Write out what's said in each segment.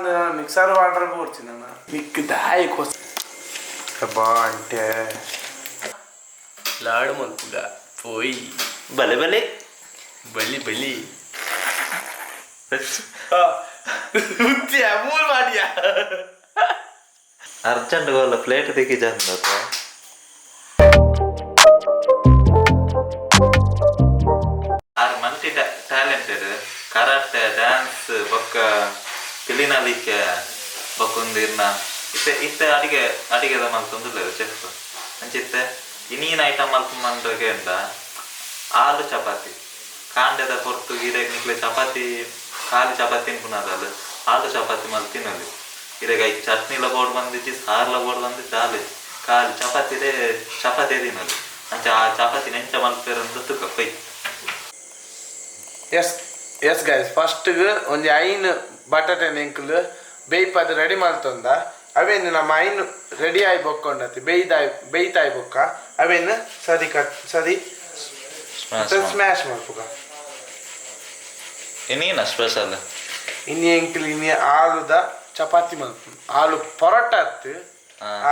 ಒಂದು mixer water ಕೊಡ್ತೀನಿ ನಾನು ಮಿಕ್ಕಿದಾಯಿ ಕೊಸ್ ಬಾಂಟೆ ಲಾಡು ಮಲ್ಪುಗ ಪೋಯಿ ಬಲೆ ಬಲೆ ಬಲಿ ಬಲಿ ಮೂರು ಮಾಡಿಯಾ ಅರ್ಜೆಂಟ್ ಗೋಲ್ಲ ಪ್ಲೇಟ್ ತೆಗಿ ಚಂದ ಆರು ಮಂದಿ ಟ್ಯಾಲೆಂಟೆಡ್ ಕರಾಟೆ ಡ್ಯಾನ್ಸ್ ಬೊಕ್ಕ ಪಿಲಿನಲಿಕ್ಕೆ ಬೊಕ್ಕೊಂದಿರ್ನ ಇತ್ತೆ ಅಡಿಗೆದ ಮಲ್ತೊಂದುಲ್ಲೆರ್ ಚೆಫ್ ಅಂಚಿತ್ತೆ ಇನ್ನೀನ್ ಐಟಮ್ ಮಲ್ಪಂದ್ರೆ ಅಂದ ಆಲು ಚಪಾತಿ ಕಾಂಡೆದ ಹೊರ್ತು ಗಿರೆಗ್ ನಿಕ್ಲೆ ಚಪಾತಿ ಖಾಲಿ ಚಪಾತಿ ತಿನ್ಪುನದಲ್ಲ ಆಲು ಚಪಾತಿ ಮಲ್ ತಿನ್ನಲಿ ಇರೆಗ ಈ ಚಟ್ನಿಲ ಬೋರ್ಡ್ ಬಂದಿದ್ದು ಸಾರ್ಲ ಬೋರ್ಡ್ ಬಂದಿದ್ದು ಆಲೆ ಖಾಲಿ ಚಪಾತಿ ತಿನ್ನಲಿ ಅಂಚ ಆ ಚಪಾತಿ ನೆಂಚ ಮಲ್ಪೇರಂತ ತುಕ್ಕ ಪೈ ಎಸ್ ಗೈಸ್ ಫಸ್ಟ್ಗೆ ಒಂದು ಐನು ಬಟಾಟೆ ನೆಂಕಲು ಬೇಯ್ಪದು ರೆಡಿ ಮಾಡ್ತಂದ ಅವೇನು ನಮ್ಮ ಐನು ರೆಡಿ ಆಗಿ ಬೊಕ್ಕೊಂಡತಿ ಬೇಯ್ತಾಯಿ ಬೊಕ್ಕ ಅವೇನು ಸರಿ ಸ್ಮ್ಯಾಶ್ ಮಾಡ್ಬೇಕ ಇನ್ನೇನ ಸ್ಪೆಷಲ್ ಇನ್ನು ಎಂಕಲ್ ಇನ್ನು ಆಲುದ ಚಪಾತಿ ಮಲ್ಪು ಆಲು ಪರೋಟ ಅತ್ತು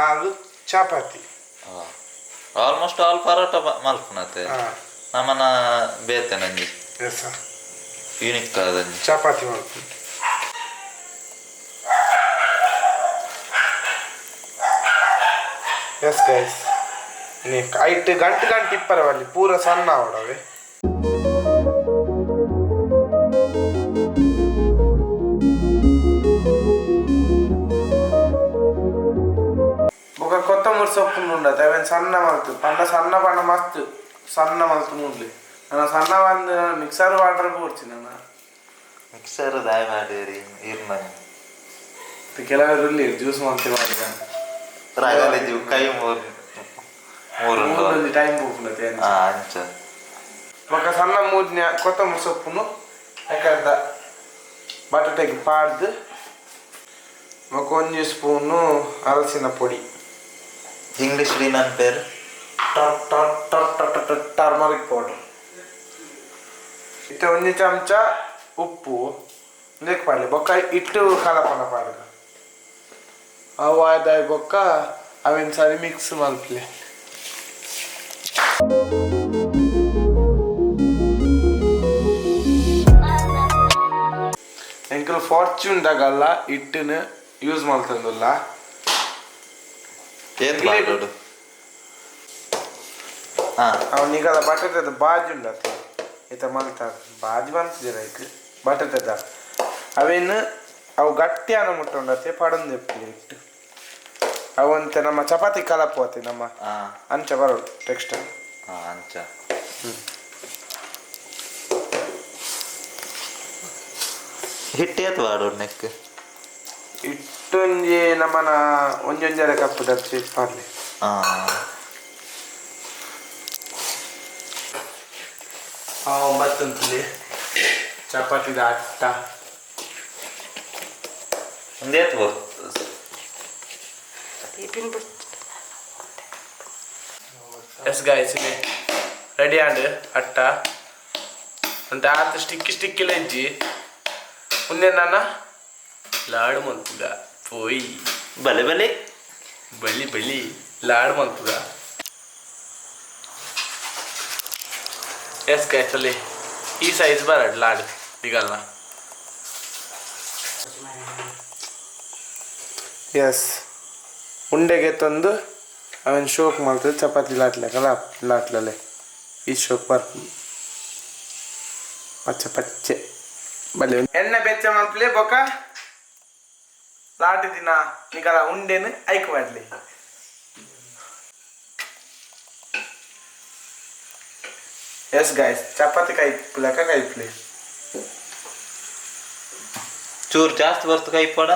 ಆಲು ಚಪಾತಿ ಆಲ್ಮೋಸ್ಟ್ ಆಲ್ ಪರೋಟ ಮಲ್ಪುನತೆ ನಮ್ಮನ ಬೇತೆ ನಂಜಿ ಎಸ್ ಯೂನಿಕ್ ಆದಂಜಿ ಚಪಾತಿ ಮಲ್ಪು ಎಸ್ ಗೈಸ್ ಐಟ್ ಗಂಟೆ ಇಪ್ಪರವಲ್ಲಿ ಪೂರ ಸಣ್ಣ ಅವಡವೆ ఒక కొత్తమూరి సొప్పు ఉండదు అవి సన్న మలుతు పండ మస్తు సన్న మలుతు ముండ్ಲಿ ನಾನು ಸಣ್ಣ ಒಂದು ಮಿಕ್ಸರ್ ವಾಟರ್ ಕೊಡ್ತೀನಿ ನಾನು ಮಿಕ್ಸರ್ ದಾಯ ಮಾಡಿರಿ ಇರ್ನ ಕೆಲವರು ಇಲ್ಲಿ ಜ್ಯೂಸ್ ಮಾಡ್ತೀವಿ ಮಾಡಿದ ರಾಗಲಿ ಜೀವ ಕೈ ಮೂರು ಟೈಮ್ ಹೋಗ್ಲತ್ತೆ ಅಂಚ ఒక సన్న మూడిన కొత్తమూరి సొప్పును ఎక్కడ బటాటకి పాడ్ದು ఒక 1 స్పూను అలసిన పొడి ఇంగ్లీష్ దీని పేరు టర్మరిక్ పౌడర్ ఇట్లా 1 చెంచా ఉప్పు లేకపోతే బొక్క ఇట్టు కలపన పాడుగా అవు అదాయి బొక్క అవి సరి మిక్స్ మల్పలే ಎಂಕಲ್ ಫಾರ್ಚೂನ್ ದಾಗಲ್ಲ ಇಟ್ಟನ ಯೂಸ್ ಮಾಡ್ತಂದಲ್ಲ ಅವನಿಗದ ಬಟಾಟದ ಬಾಜಿ ಉಂಡತ್ತ ಈತ ಮಲ್ತಾರ ಬಾಜಿ ಬಂತಿದ್ದೀರ ಬಟಾಟದ ಅವೇನು ಅವು ಗಟ್ಟಿ ಅನ್ನ ಮುಟ್ಟೊಂಡತ್ತೆ ಪಡಂದು ಇಟ್ಟು ಅವಂತೆ ನಮ್ಮ ಚಪಾತಿ ಕಲಪೋತೆ ನಮ್ಮ ಅಂಚ ಬರೋದು ಟೆಕ್ಸ್ಟೈಲ್ ಅಂಚ ಹಿಟ್ಟೇತ್ ವಾಡೋಡು ನೆಕ್ ಇಟ್ಟೊಂಜಿ ನಮ್ಮನ ಒಂಜೊಂಜರ ಕಪ್ಪು ದರ್ಶಿ ಪಾರ್ಲಿ ಒಂಬತ್ತಂತಲಿ ಚಪಾತಿದ ಅಟ್ಟ ಒಂದೇತ್ ಎಸ್ ಗಾಯ್ಸ್ ರೆಡಿ ಆಂಡ್ ಅಟ್ಟ ಅಂತ ಆತ ಸ್ಟಿಕ್ಕಿಲ್ಲ ಇಜ್ಜಿ ಮುಂದೆ ನಾನು ಲಾಡು ಮಲ್ಪುಗ ಪೋಯಿ ಬಲೆ ಬಲೆ ಬಲಿ ಬಲಿ ಲಾಡು ಮಲ್ಪುಗ ಎಸ್ ಗಾಯ್ಸ್ ಅಲ್ಲಿ ಈ ಸೈಜ್ ಬರಡ್ ಲಾಡು ಈಗಲ್ಲ ಎಸ್ ಉಂಡೆಗೆ ತಂದು ಅವನ್ ಶೋಕ್ ಮಾಡ್ತದೆ ಚಪಾತಿ ಲಾಟ್ಲಕ್ಕಲ್ಲ ಲಾಟ್ಲಲ್ಲೇ ಈ ಶೋಕ್ ಬರ್ತೀನಿ ಪಚ್ಚೆ ಪಚ್ಚೆ ಬಲೆ ಎಣ್ಣೆ ಬೆಚ್ಚ ಮಲ್ಪಲೆ ಬೊಕ್ಕ ಲಾಟಿ ದಿನ ನಿಗಲ ಉಂಡೆನು ಐಕ್ ಮಾಡ್ಲಿ ಎಸ್ ಗಾಯ್ಸ್ ಚಪಾತಿ ಕೈಪ್ಲಕ ಕೈಪ್ಲೆ ಚೂರು ಜಾಸ್ತಿ ಬರ್ತು ಕೈಪೋಡ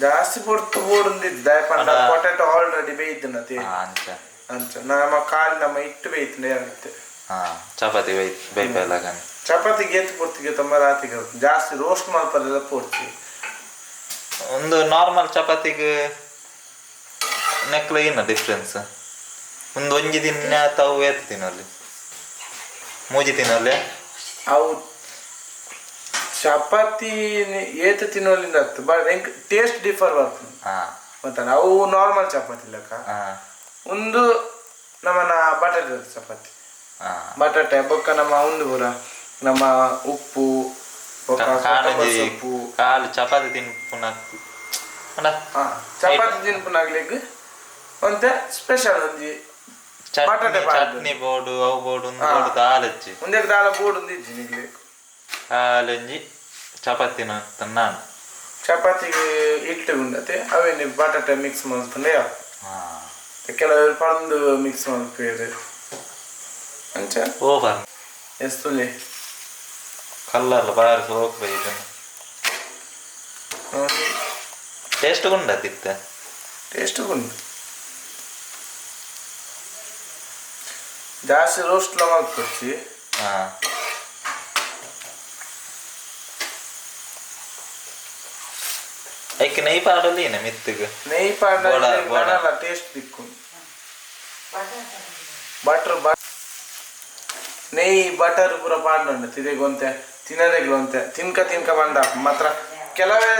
ಜಾಸ್ತಿ ಪೊರ್ತು ಬೋಡುಂದಿದ್ದ ಪಂಡ ಪೊಟೆಟೊ ಆಲ್ರೆಡಿ ಬೇಯ್ತನತಿ ಅಂಚ ಅಂಚ ನಮ್ಮ ಕಾಲು ನಮ್ಮ ಇಟ್ಟು ಬೇಯ್ತನೆ ಆಗುತ್ತೆ ಚಪಾತಿ ಬೈಪೆಲ್ಲ ಚಪಾತಿ ಗೆತ್ತು ಪೊರ್ತಿಗೆ ತುಂಬ ರಾತಿಗೆ ಜಾಸ್ತಿ ರೋಸ್ಟ್ ಮಾಡ್ಪದೆಲ್ಲ ಪೋಡ್ತಿ ಒಂದು ನಾರ್ಮಲ್ ಚಪಾತಿಗೆ ನೆಕ್ಲ ಏನು ಡಿಫ್ರೆನ್ಸ್ ಒಂದು ಒಂಜಿ ದಿನ ತಾವು ಏತ್ ತಿನ್ನಲಿ ಮೂಜಿ ತಿನ್ನಲಿ ಅವು ಚಪಾತಿ ಏತ ತಿನ್ನೋಲಿಂದ ಬಟ್ ಹೆಂಗ್ ಟೇಸ್ಟ್ ಡಿಫರ್ ಬರ್ತದೆ ಮತ್ತೆ ನಾವು ನಾರ್ಮಲ್ ಚಪಾತಿ ಲೆಕ್ಕ ಒಂದು ನಮ್ಮನ ಬಟಾಟೆ ಚಪಾತಿ ಬಟಾಟೆ ಬೊಕ್ಕ ನಮ್ಮ ಒಂದು ಪೂರ ನಮ್ಮ ಉಪ್ಪು ಸೊಪ್ಪು ಕಾಲು ಚಪಾತಿ ತಿನ್ಪುನ ಚಪಾತಿ ತಿನ್ಪುನಾಗ್ಲಿಕ್ಕೆ ಒಂತೆ ಸ್ಪೆಷಲ್ ಒಂಜಿ ಬಟಾಟೆ ಚಟ್ನಿ ಬೋಡು ಅವು ಬೋಡು ಒಂದು ಬೋಡು ದಾಲಜ್ಜಿ ಒಂದೇ ದಾಲ ಬೋಡು ಒಂದು ಇಜ್ಜಿ ನಿಗ್ಲಿಕ್ಕೆ ಹಾಲಂಜಿ ಚಪಾತಿ ನಾನು ಚಪಾತಿಗೆ ಹಿಟ್ಟು ಉಂಡತೆ ಅವೇನು ಬಟಾಟೆ ಮಿಕ್ಸ್ ಮಾಡ್ಕೊಂಡೆ ಕೆಲವರು ಪಂದು ಮಿಕ್ಸ್ ಮಾಡ್ಕೊಂಡು ಅಂಚ ಓವರ್ ಎಸ್ತುಲೆ ಕಲ್ಲರ್ಲ ಬಾರಿ ಸೋಪ್ ಇದನ್ನು ಟೇಸ್ಟ್ ಗುಂಡತಿತ್ತ ಟೇಸ್ಟ್ ಗುಂಡು ಜಾಸ್ತಿ ರೋಸ್ಟ್ಲ ಮಾಡ್ಕೊಡ್ಸಿ ಐಕೆ ನೆಯ್ ಪಾಡಲಿನ ಮಿತ್ತಿಗೆ ನೆಯ್ ಪಾಡಲ್ಲ ಟೇಸ್ಟ್ ದಿಕ್ಕು ಬಟರ್ ನೆಯ್ ಬಟರ್ ಪೂರ ಪಾಡ್ನುಂಡು ತಿರುಗೊಂತೆ ತಿನ್ನೋದೆಗ್ಲೊಂತೆ ತಿನ್ಕ ಬಂದ ಮಾತ್ರ ಕೆಲವೇ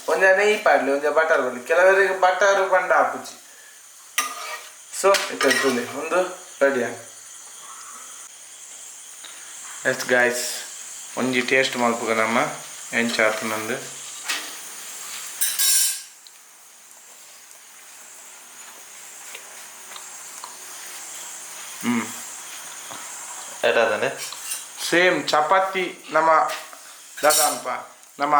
ಒಂದೇ ನೆಯ್ ಪಾಡ್ಲಿ ಒಂದೇ ಬಟರ್ ಬರಲಿ ಕೆಲವರಿಗೆ ಬಟರ್ ಬಂಡ ಹಾಕುಚಿ ಸೊ ಇತ್ತಲ್ಲಿ ಒಂದು ರೆಡಿ ಆಗಿ ಎಸ್ ಗಾಯ್ಸ್ ಒಂಜಿ ಟೇಸ್ಟ್ ಮಲ್ಪುಗ ನಮ್ಮ ಎಂಚಾತು ನಂದು ಸೇಮ್ ಚಪಾತಿ ನಮ್ಮ ದಾದಾಂಪ ನಮ್ಮ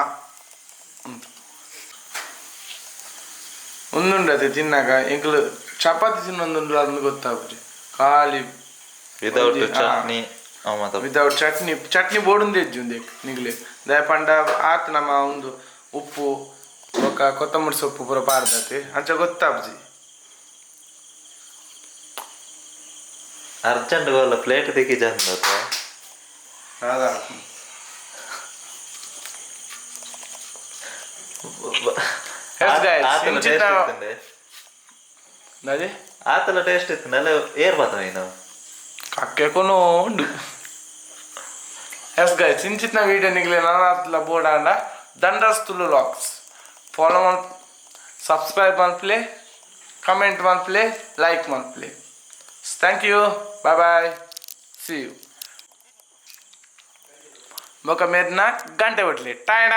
ಒಂದುಂಡದೆ ತಿನ್ನಾಗ ಎಂಕ್ಲು ಚಪಾತಿ ತಿನ್ನೊಂದುಂಡು ಅದನ್ನು ಗೊತ್ತಾಗ್ಬಿಟ್ಟು ಖಾಲಿ ವಿದೌಟ್ ಚಟ್ನಿ ವಿದೌಟ್ ಚಟ್ನಿ ಬೋಡುಂದು ಎಜ್ಜಿ ಒಂದು ನಿಗ್ಲಿ ದಯಪಂಡ ಆತು ನಮ್ಮ ಒಂದು ಉಪ್ಪು ಬೊಕ್ಕ ಕೊತ್ತಂಬರಿ ಸೊಪ್ಪು ಪೂರ ಪಾರ್ದತಿ ಅಂಚ ಗೊತ್ತಾಬ್ಜಿ ಅರ್ಜೆಂಟ್ ಗೋಲ್ಲ ಪ್ಲೇಟ್ ತೆಗಿ ಜಂದ ಆತಲ ಟೇಸ್ಟ್ ಇತ್ತು ನೆಲ ಏರ್ ಬಾತ ನೀನು ಕಕ್ಕೆಕೊನು ಉಂಡು ಎಸ್ ಗಾಯ್ಸ್ ಇಂಚಿನ ವಿಡಿಯೋ ನಿಗ್ಲಿ ನನ್ನ ಬೋರ್ಡ್ ಆಂಡ ದಂಡಸ್ತುಲು ಲಾಕ್ಸ್ ಫಾಲೋ ಮನ್ ಸಬ್ಸ್ಕ್ರೈಬ್ ಮನ್ಪ್ಲೆ ಕಮೆಂಟ್ ಮನ್ಪ್ಲೆ ಲೈಕ್ ಮನ್ಪ್ಲೆ thank you bye bye see you ಬೊಕ ಮೇರ್ನ ಗಂಟೆ ಬಿಡ್ಲಿ ಟಾಯ್